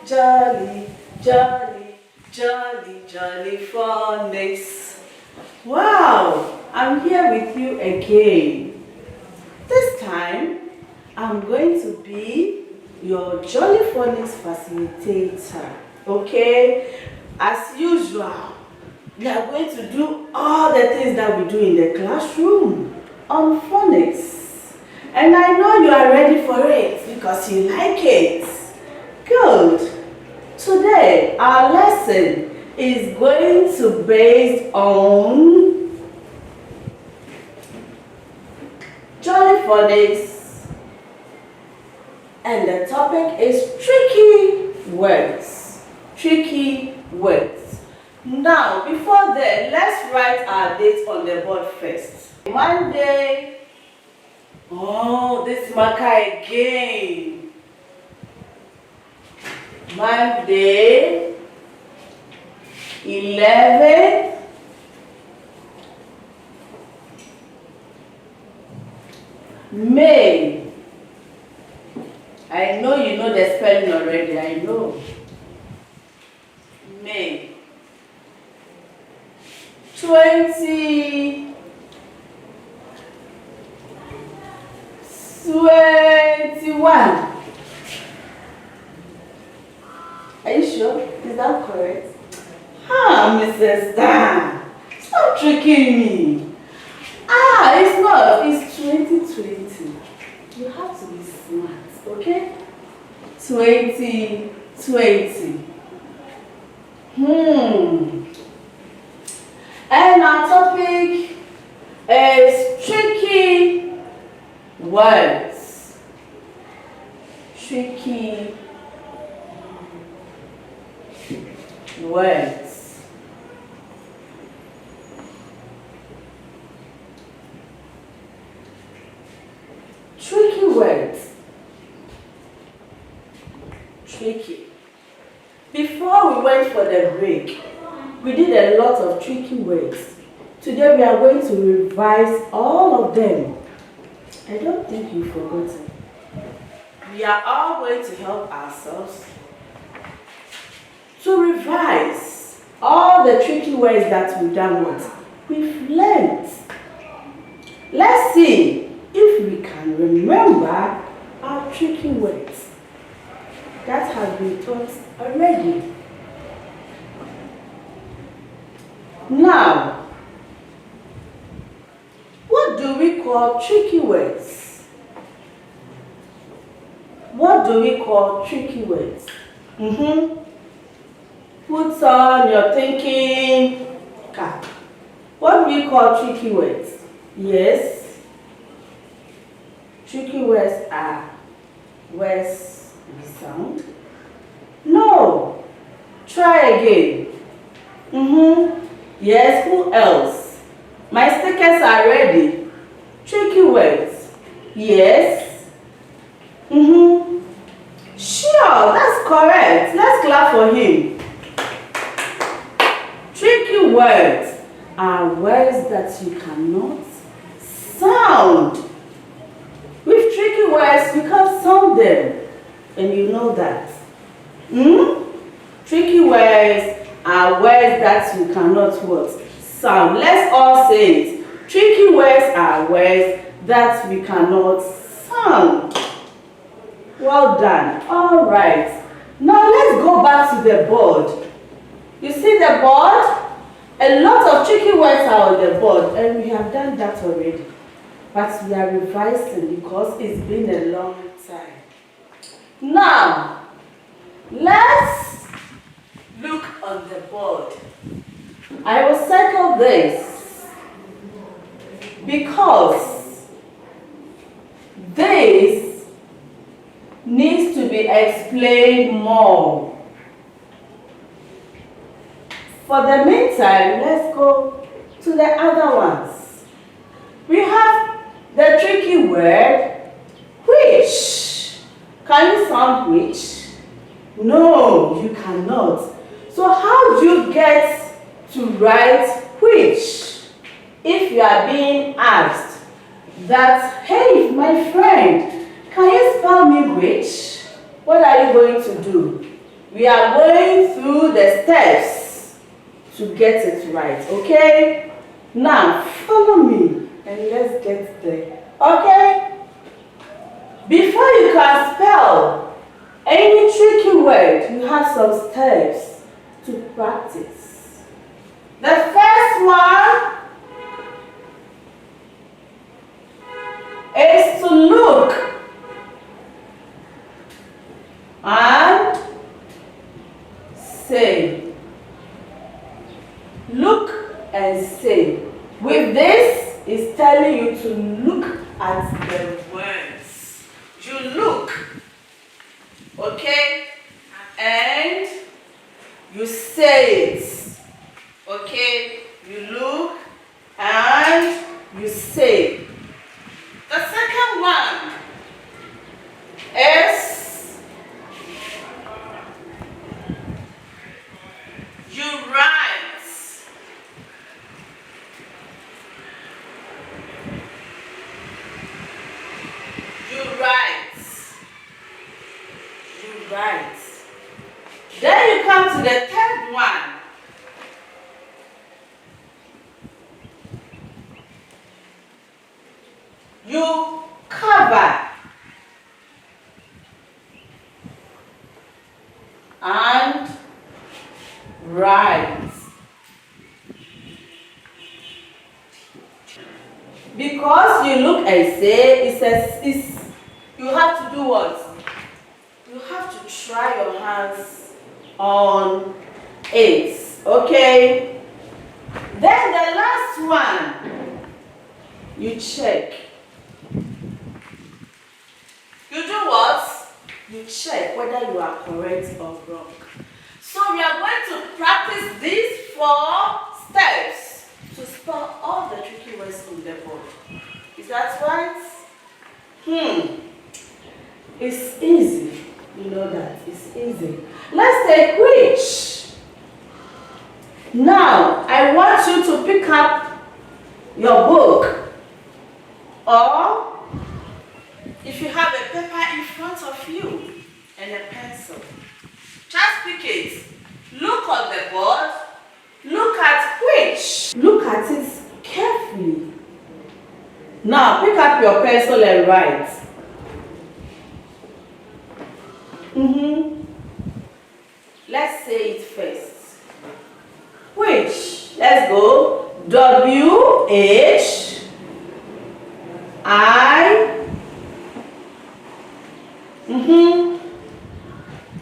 Jolly, jolly, jolly, jolly phonics. Wow, I'm here with you again. This time, I'm going to be your Jolly Phonics facilitator. Okay? As usual, we are going to do all the things that we do in the classroom on phonics. And I know you are ready for it because you like it. Good. Today, our lesson is going to be based on Jolly Phonics, and the topic is tricky words. Tricky words. Now, before that, let's write our dates on the board first. Monday. Oh, this marker again. Monday, 11th, May. I know you know the spelling already, I know. May. 21. Are you sure? Is that correct? Mrs. Dan, stop tricking me. It's not. It's 2020. You have to be smart, okay? 2020. And our topic is tricky words. Tricky words. Tricky words. Tricky. Before we went for the break, we did a lot of tricky words. Today we are going to revise all of them. I don't think you've forgotten. We are all going to help ourselves to revise all the tricky words that we've done what we've learned. Let's see if we can remember our tricky words that have been taught already. Now, what do we call tricky words? What do we call tricky words? Put on your thinking cap. What do we call tricky words? Yes. Tricky words are words with sound. No. Try again. Yes, who else? My stickers are ready. Tricky words. Yes. Sure, that's correct. Let's clap for him. Tricky words are words that you cannot sound. With tricky words, you can't sound them. And you know that. Tricky words are words that you cannot what? Sound. Let's all say it. Tricky words are words that we cannot sound. Well done. All right. Now let's go back to the board. You see the board? A lot of tricky words are on the board, and we have done that already. But we are revising because it's been a long time. Now, let's look on the board. I will circle this because this needs to be explained more. For the meantime, let's go to the other ones. We have the tricky word, which. Can you sound which? No, you cannot. So how do you get to write which? If you are being asked that, hey, my friend, can you spell me which? What are you going to do? We are going through the steps to get it right, okay? Now, follow me and let's get there, okay? Before you can spell any tricky word, you have some steps to practice. The first one is to look and say. Look and say. With this, it's telling you to look at the words. You look, okay, and you say it, okay. You look and you say. The second one is you write. Right. Then you come to the third one. You cover and write. Because you look and say, you have to do what? You have to try your hands on it, okay? Then the last one, you check. You do what? You check whether you are correct or wrong. So we are going to practice these 4 steps to spell all the tricky words on the board. Is that right? It's easy. You know that. It's easy. Let's take which. Now, I want you to pick up your book. Or, if you have a paper in front of you and a pencil, just pick it. Look on the board. Look at which. Look at it carefully. Now, pick up your pencil and write. Let's say it first. Which? Let's go. W-H-I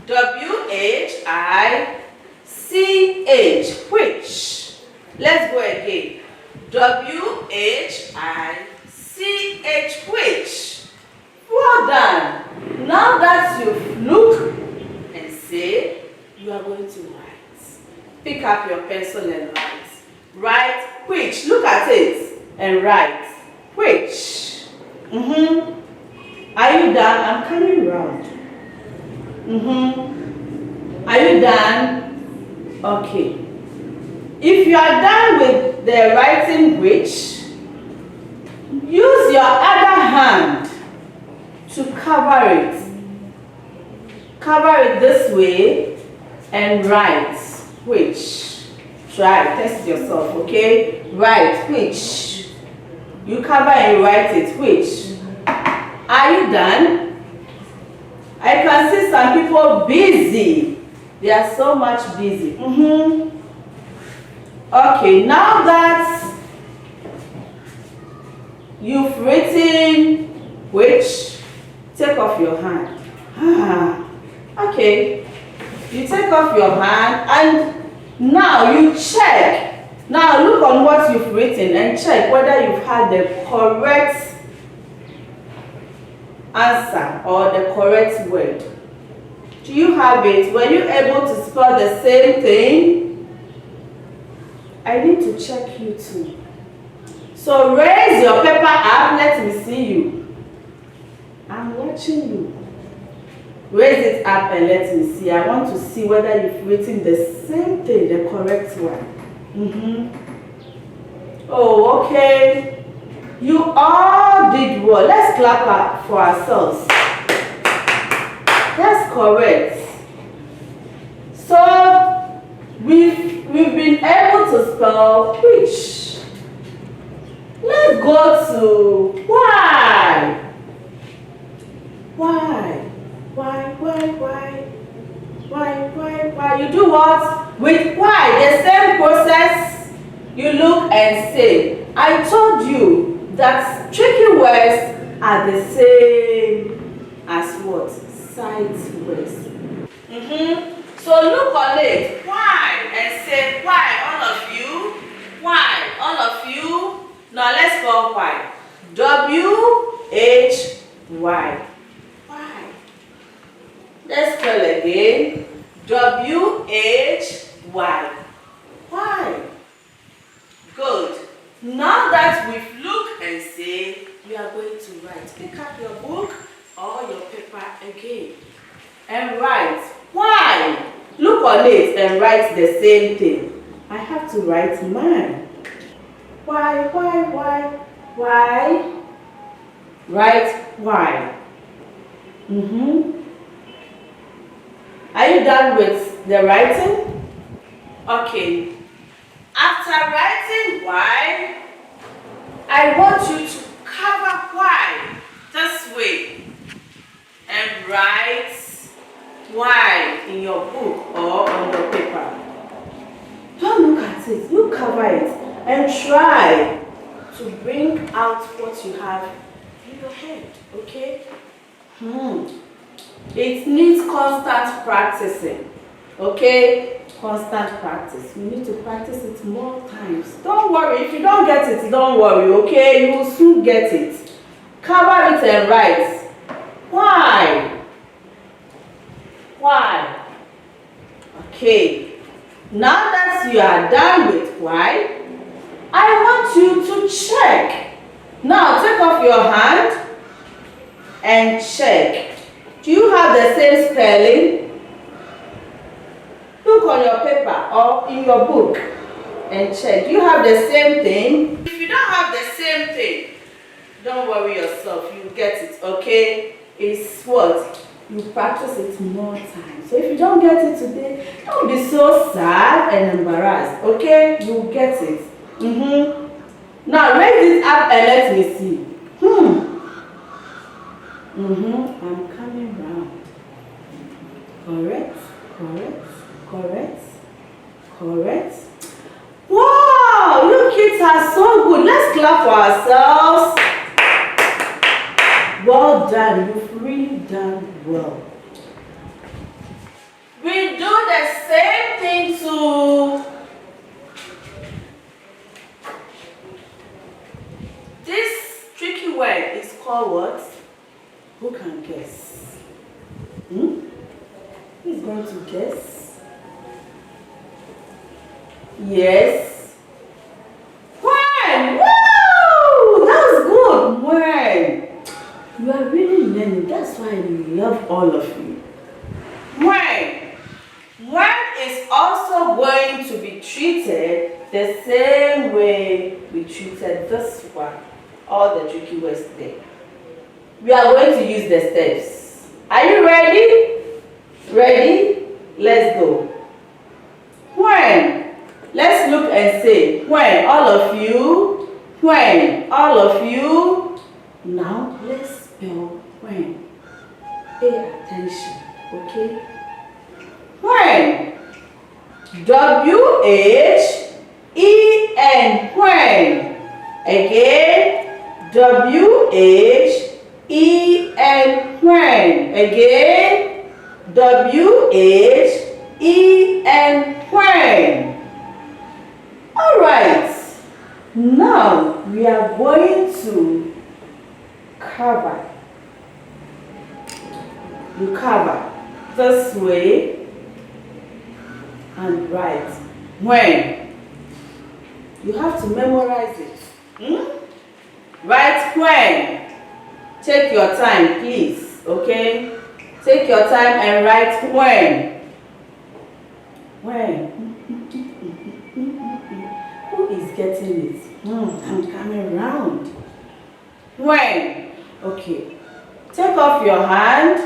W-H-I-C-H. Which? Let's go again. W-H-I-C-H. Which? Well done. Now that you've looked and say, you are going to write. Pick up your pencil and write. Write which. Look at it and write. Which. Are you done? I'm coming round. Are you done? Okay. If you are done with the writing which, use your other hand to cover it. Cover it this way and write which. Try, test yourself, okay? Write which. You cover and write it which. Are you done? I can see some people busy. They are so much busy. Okay, now that you've written which, take off your hand. Okay, you take off your hand and now you check. Now look on what you've written and check whether you've had the correct answer or the correct word. Do you have it? Were you able to spell the same thing? I need to check you too. So raise your paper up, let me see you. I'm watching you. Raise it up and let me see. I want to see whether you've written the same thing, the correct one. Oh, okay. You all did well. Let's clap up for ourselves. That's correct. So we've been able to spell which. Let's go to why. Why? You do what? With why? The same process. You look and say, I told you that tricky words are the same as what? Sight words. So look on it. Why? And say why, all of you. Why, all of you. Now let's spell why. W-H-Y. Why? Let's spell again. W-H-Y. Why? Good. Now that we've looked and say, we are going to write. Pick up your book or your paper again. And write. Why? Look on it and write the same thing. I have to write mine. Why? Write why. Are you done with the writing? Okay. After writing why, I want you to cover why this way and write why in your book or on your paper. Don't look at it, you cover it and try to bring out what you have in your head, okay? It needs constant practicing, okay? Constant practice. You need to practice it more times. Don't worry, if you don't get it, don't worry, okay? You will soon get it. Cover it and write. Why? Why? Okay. Now that you are done with why, I want you to check. Now take off your hand and check. Do you have the same spelling? Look on your paper or in your book and check. Do you have the same thing? If you don't have the same thing, don't worry yourself. You get it, okay? It's what? You practice it more times. So if you don't get it today, don't be so sad and embarrassed, okay? You'll get it. Now raise it up and let me see. I'm coming round. Correct. Wow, you kids are so good. Let's clap for ourselves. Well done. You've really done well. We do the same thing to this tricky word is called what? Who can guess? Who's going to guess? Yes. When? Woo! That's good. When? You are really learning. That's why I love all of you. When? When is also going to be treated the same way we treated this one. All the tricky words today. We are going to use the steps. Are you ready? Ready? Let's go. When? Let's look and say, when? All of you. When? All of you. Now, let's spell when. Pay attention, okay? When? W-H-E-N. When? Again. W-H-E-N. When? Again. W-H-E-N. When? Alright. Now we are going to cover. You cover this way and write when. You have to memorize it. Write when. Take your time, please. Okay? Take your time and write when. When? Who is getting it? I'm coming round. When? Okay. Take off your hand.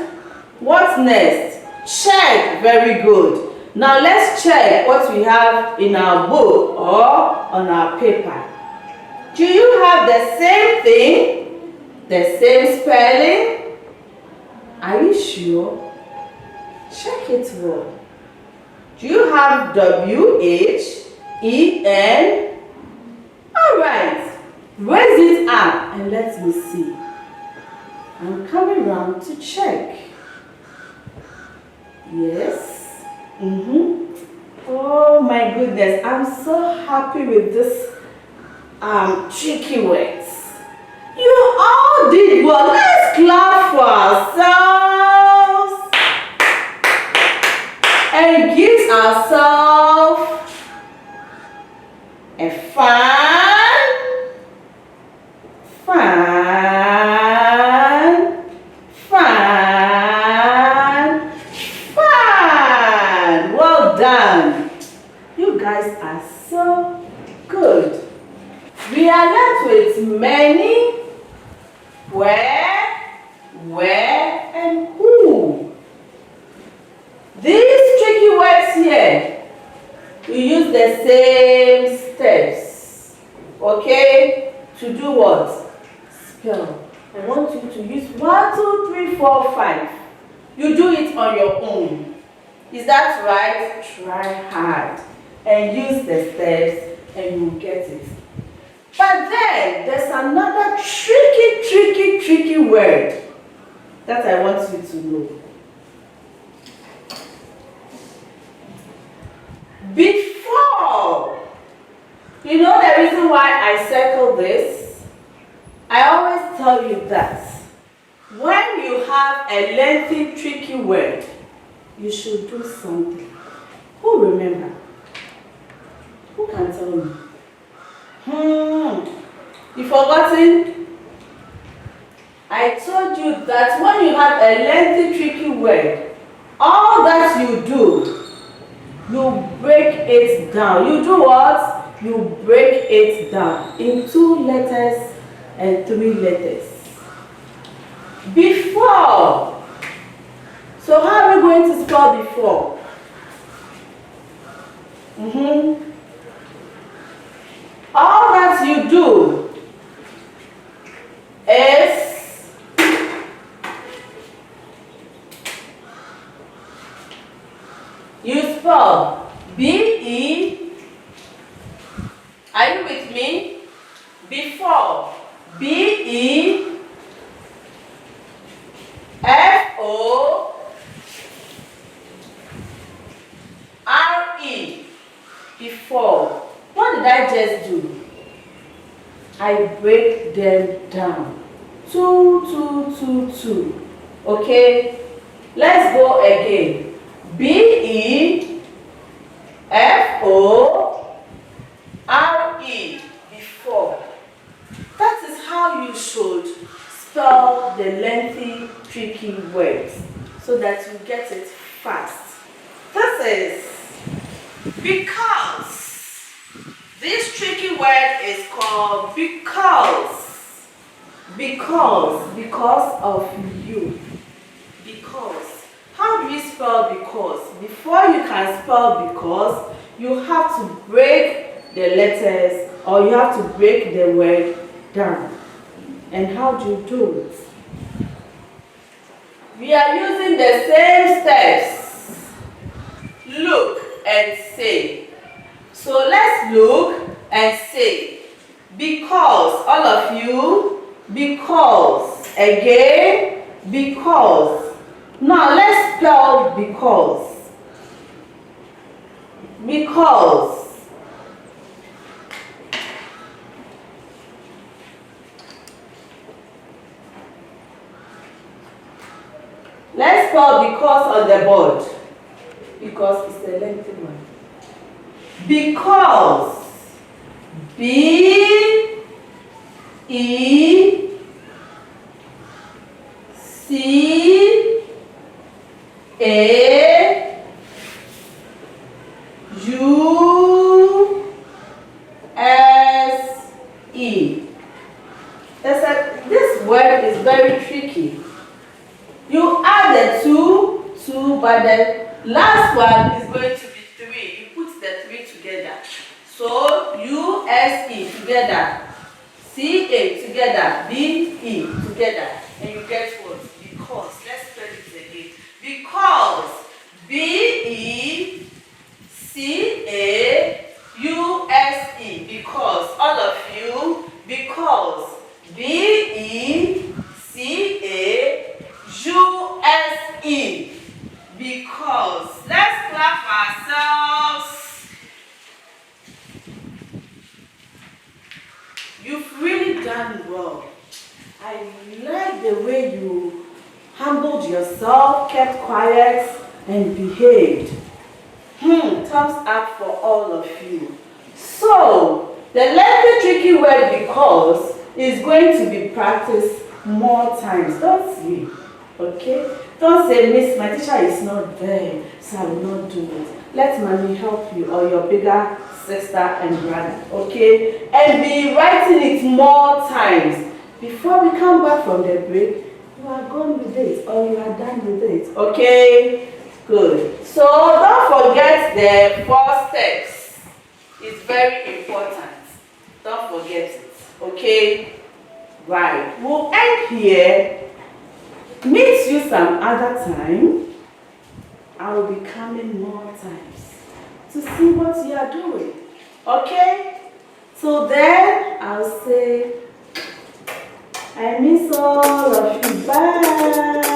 What's next? Check. Very good. Now let's check what we have in our book or on our paper. Do you have the same thing? The same spelling? Are you sure? Check it well. Do you have W-H-E-N? Alright. Raise it up and let me see. I'm coming round to check. Yes. Oh my goodness. I'm so happy with this tricky words. You all did well. Let's clap for ourselves and give ourselves a fun. Well done. You guys are so good. We are left with many, where, and who. These tricky words here, we use the same steps, okay, to do what? Spell. I want you to use 1, 2, 3, 4, 5. You do it on your own. Is that right? Try hard and use the steps and you'll get it. But then there's another tricky word that I want you to know. Before. You know the reason why I circle this? I always tell you that when you have a lengthy, tricky word, you should do something. Who remember? Who can tell me? You forgotten? I told you that when you have a lengthy, tricky word, all that you do, you break it down. You do what? You break it down in 2 letters and 3 letters. Before. So how are we going to spell before? All that you do is you spell B-E. Are you with me? Before. B-E-F-O-R-E. Before. What did I just do? I break them down. 2, 2, 2, 2. Okay? Let's go again. B-E-F-O-R-E. Before. That is how you should spell the lengthy, tricky words so that you get it fast. This is because. This tricky word is called because. Because of you. Because. How do we spell because? Before you can spell because, you have to break the letters or you have to break the word down. And how do you do it? We are using the same steps. Look and say. So let's look and say. Because. All of you. Because. Again. Because. Now let's spell because. Because. Let's spell because on the board. Because it's a lengthy one. Because. B, E, C, A, U, S, E. This word is very tricky. You add the two, but the last one is going to be 3. You put the 3 together. So U, S, E together, C, A together, B, E together, and you get what? Because. Let's spell it again. Because B, E, C, A, U, S, E. Because. All of you. Because. B, E, C, A, U, S, E. Because. Let's clap ourselves. You've really done well. I like the way you humbled yourself, kept quiet, and behaved. Thumbs up for all of you. So, the lengthy tricky word because is going to be practiced more times. Don't see, okay? Don't say, Miss, my teacher is not there, so I will not do it. Let mommy help you or your bigger sister and brother, okay? And be writing it more times. Before we come back from the break, you are gone with it or you are done with it, okay? Good. So don't forget the 4 steps. It's very important. Don't forget it, okay? Right. We'll end here. Meet you some other time. I will be coming more times to see what you are doing. Okay? So then I'll say, I miss all of you. Bye.